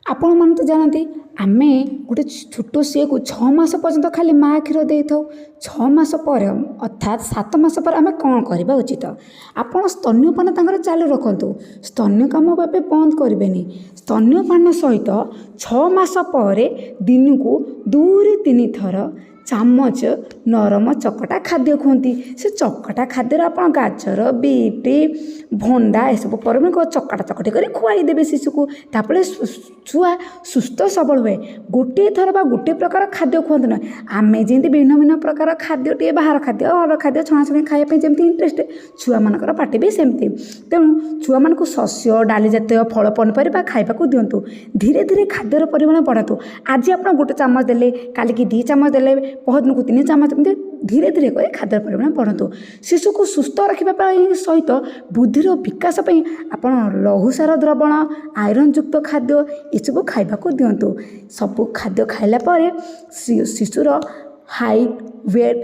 आपण मैंने तो जानते आम गोटे छोट सी को 6 मास पर्यंत खाली माँ क्षीर दे था 6 मास पर अर्थात 7 मास पर आम कौन करवा उचित। आपण स्तन्यपान तंकर चालू रखु स्तन्य कम भावे बंद करें स्तन्यपान सहित 6 मास पर दिन को 2 ରୁ 3 थर चामच नरम चकटा खाद्य खुंती से चकटा खाद्य आप गाजर बीट भंडा यू पर चकटा चकटी कर खुआईदेवे शिशु को तापर छुआ सुस्थ सबल हुए गोटे थर बा गोटे प्रकार खाद्य खुआते ना आम जमी भिन्न भिन्न प्रकार खाद्य टे बाहर खाद्य अलग खाद्य छणाछणी खायापी जमी इंटरेस्ट छुआ मानकर पार्टी भी सेमती तेणु छुआ मान शस्य डाली जातीय फल पनीपरिया खाइबा दिंतु धीरे धीरे खाद्यर परिमाण बढ़ातु आज आप गोटे चामच देले काली की 2 चामच देले बहुत को 3 चामच धीरे धीरे कर खाद्य परिमाण बढ़ातु शिशु को सुस्थ रखापी सहित बुद्धिर विकास आप लघुसार द्रवण आयरन युक्त खाद्य ये खाइबा दिंतु सबू खाद्य खाइला शिशुर हाइट वेट